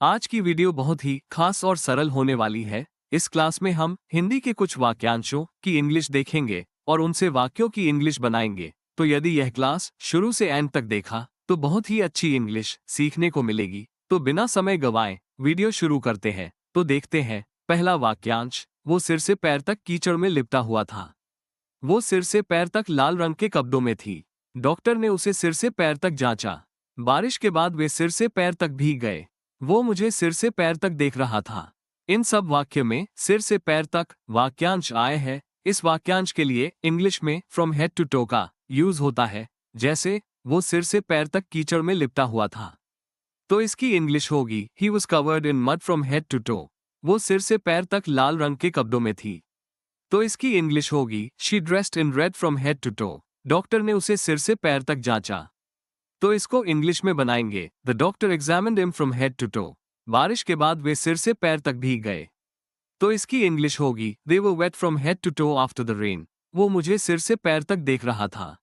आज की वीडियो बहुत ही खास और सरल होने वाली है। इस क्लास में हम हिंदी के कुछ वाक्यांशों की इंग्लिश देखेंगे और उनसे वाक्यों की इंग्लिश बनाएंगे। तो यदि यह क्लास शुरू से एंड तक देखा तो बहुत ही अच्छी इंग्लिश सीखने को मिलेगी। तो बिना समय गवाएं वीडियो शुरू करते हैं। तो देखते हैं पहला वाक्यांश। वो सिर से पैर तक कीचड़ में लिपटा हुआ था। वो सिर से पैर तक लाल रंग के कपड़ों में थी। डॉक्टर ने उसे सिर से पैर तक जांचा। बारिश के बाद वे सिर से पैर तक भीग गए। वो मुझे सिर से पैर तक देख रहा था। इन सब वाक्य में सिर से पैर तक वाक्यांश आए हैं। इस वाक्यांश के लिए इंग्लिश में फ्रॉम हेड टू टो का यूज होता है। जैसे वो सिर से पैर तक कीचड़ में लिपटा हुआ था। तो इसकी इंग्लिश होगी he was covered in mud from head to toe. वो सिर से पैर तक लाल रंग के कपड़ों में थी। तो इसकी इंग्लिश होगी she dressed in red from head to toe. Doctor ने उसे सिर से पैर तक जांचा। तो इसको इंग्लिश में बनाएंगे the doctor examined him from head to toe. बारिश के बाद वे सिर से पैर तक भीग गए। तो इसकी इंग्लिश होगी they were wet from head to toe after the rain. वो मुझे सिर से पैर तक देख रहा था।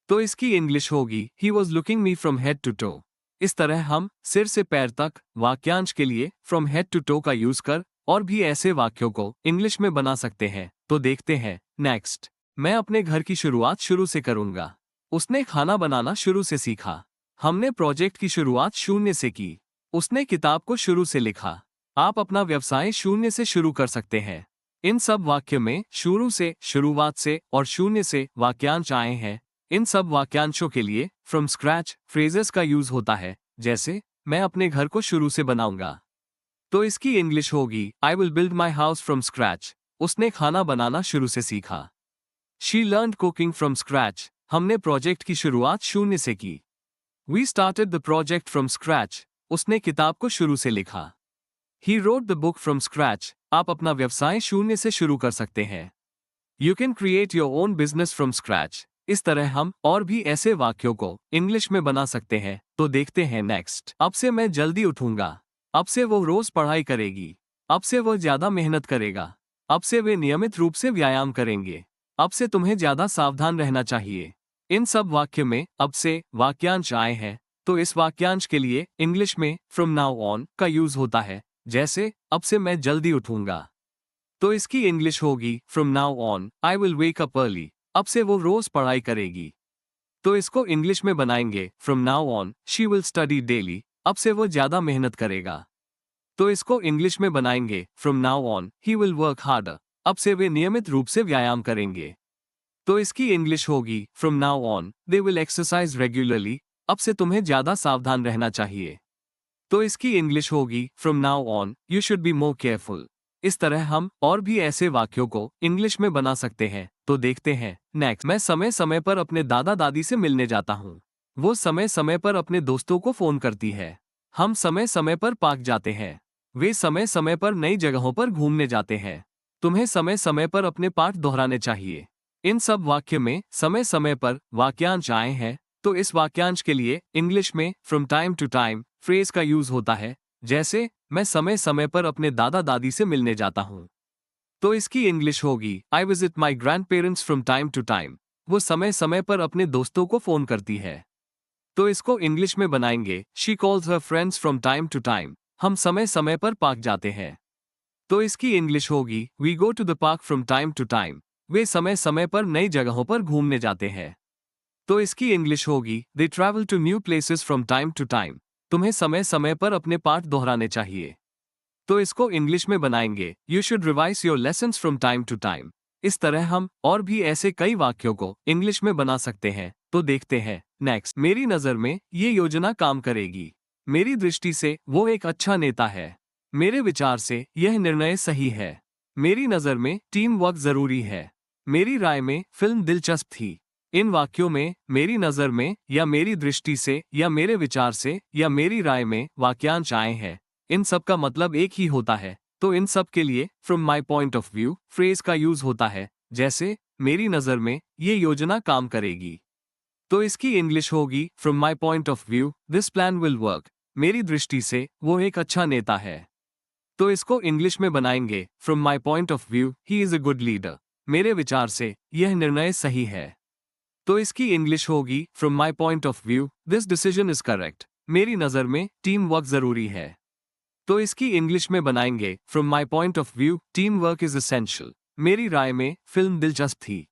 तो इसकी इंग्लिश होगी he was looking me from head to toe. इस तरह हम सिर से पैर तक वाक्यांश के लिए फ्रॉम हेड टू टो का यूज कर और भी ऐसे वाक्यों को इंग्लिश में बना सकते हैं। तो देखते हैं नेक्स्ट। मैं अपने घर की शुरुआत शुरू से करूंगा। उसने खाना बनाना शुरू से सीखा। हमने प्रोजेक्ट की शुरुआत शून्य से की। उसने किताब को शुरू से लिखा। आप अपना व्यवसाय शून्य से शुरू कर सकते हैं। इन सब वाक्य में शुरू से, शुरुआत से और शून्य से वाक्यांश आए हैं। इन सब वाक्यांशों के लिए फ्रॉम स्क्रैच फ्रेजेस का यूज होता है। जैसे मैं अपने घर को शुरू से बनाऊंगा। तो इसकी इंग्लिश होगी I will build my house from scratch. उसने खाना बनाना शुरू से सीखा। She learned cooking from scratch. हमने प्रोजेक्ट की शुरुआत शून्य से की। We started the project from scratch. उसने किताब को शुरू से लिखा। He wrote the book from scratch. आप अपना व्यवसाय शून्य से शुरू कर सकते हैं। You can create your own business from scratch. इस तरह हम और भी ऐसे वाक्यों को इंग्लिश में बना सकते हैं। तो देखते हैं नेक्स्ट। अब से मैं जल्दी उठूंगा। अब से वो रोज पढ़ाई करेगी। अब से वो ज्यादा मेहनत करेगा। अब से वे नियमित रूप से व्यायाम करेंगे। अब से तुम्हें ज्यादा सावधान रहना चाहिए। इन सब वाक्य में अब से वाक्यांश आए हैं। तो इस वाक्यांश के लिए इंग्लिश में फ्रॉम नाउ ऑन का यूज होता है। जैसे अब से मैं जल्दी उठूंगा। तो इसकी इंग्लिश होगी from now on I will wake up early. अब से वो रोज पढ़ाई करेगी। तो इसको इंग्लिश में बनाएंगे from now on she will study daily. अब से वो ज्यादा मेहनत करेगा। तो इसको इंग्लिश में बनाएंगे from now on he will work harder. अब से वे नियमित रूप से व्यायाम करेंगे। तो इसकी इंग्लिश होगी from now on they will exercise regularly. अब से तुम्हें ज्यादा सावधान रहना चाहिए। तो इसकी इंग्लिश होगी from now on you should be more careful. इस तरह हम और भी ऐसे वाक्यों को इंग्लिश में बना सकते हैं। तो देखते हैं नेक्स्ट। मैं समय समय पर अपने दादा दादी से मिलने जाता हूँ। वो समय समय पर अपने दोस्तों को फोन करती है। हम समय समय पर पार्क जाते हैं। वे समय समय पर नई जगहों पर घूमने जाते हैं। तुम्हें समय समय पर अपने पाठ दोहराने चाहिए। इन सब वाक्य में समय समय पर वाक्यांश आए हैं। तो इस वाक्यांश के लिए इंग्लिश में from time to time phrase का यूज होता है। जैसे मैं समय समय पर अपने दादा दादी से मिलने जाता हूँ। तो इसकी इंग्लिश होगी I visit my grandparents from time to time. वो समय समय पर अपने दोस्तों को फोन करती है। तो इसको इंग्लिश में बनाएंगे she calls her friends from time to time. हम समय समय पर पार्क जाते हैं। तो इसकी इंग्लिश होगी we go to the park from time to time. वे समय समय पर नई जगहों पर घूमने जाते हैं। तो इसकी इंग्लिश होगी they travel to new places from time to time. तुम्हें समय समय पर अपने पाठ दोहराने चाहिए। तो इसको इंग्लिश में बनाएंगे you should revise your lessons from time to time. इस तरह हम और भी ऐसे कई वाक्यों को इंग्लिश में बना सकते हैं। तो देखते हैं नेक्स्ट। मेरी नज़र में ये योजना काम करेगी। मेरी दृष्टि से वो एक अच्छा नेता है। मेरे विचार से यह निर्णय सही है। मेरी नज़र में टीम वर्क जरूरी है। मेरी राय में फिल्म दिलचस्प थी। इन वाक्यों में मेरी नज़र में या मेरी दृष्टि से या मेरे विचार से या मेरी राय में वाक्यांश आए हैं। इन सब का मतलब एक ही होता है। तो इन सब के लिए from my point of view phrase का यूज होता है। जैसे मेरी नज़र में ये योजना काम करेगी। तो इसकी इंग्लिश होगी from my point of view this plan will work. मेरी दृष्टि से वो एक अच्छा नेता है। तो इसको इंग्लिश में बनाएंगे from my point of view he is a good leader. मेरे विचार से यह निर्णय सही है। तो इसकी इंग्लिश होगी from my point of view this decision is correct. मेरी नज़र में टीम वर्क जरूरी है। तो इसकी इंग्लिश में बनाएंगे from my point of view team work is essential. मेरी राय में फिल्म दिलचस्प थी।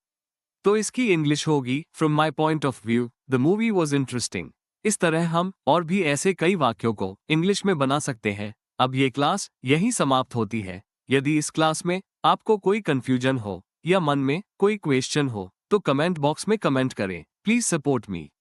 तो इसकी इंग्लिश होगी from my point of view the movie was interesting. इस तरह हम और भी ऐसे कई वाक्यों को इंग्लिश में बना सकते हैं। अब ये क्लास यहीं समाप्त होती है। यदि इस क्लास में आपको कोई कंफ्यूजन हो या मन में कोई क्वेश्चन हो तो कमेंट बॉक्स में कमेंट करें। Please support me.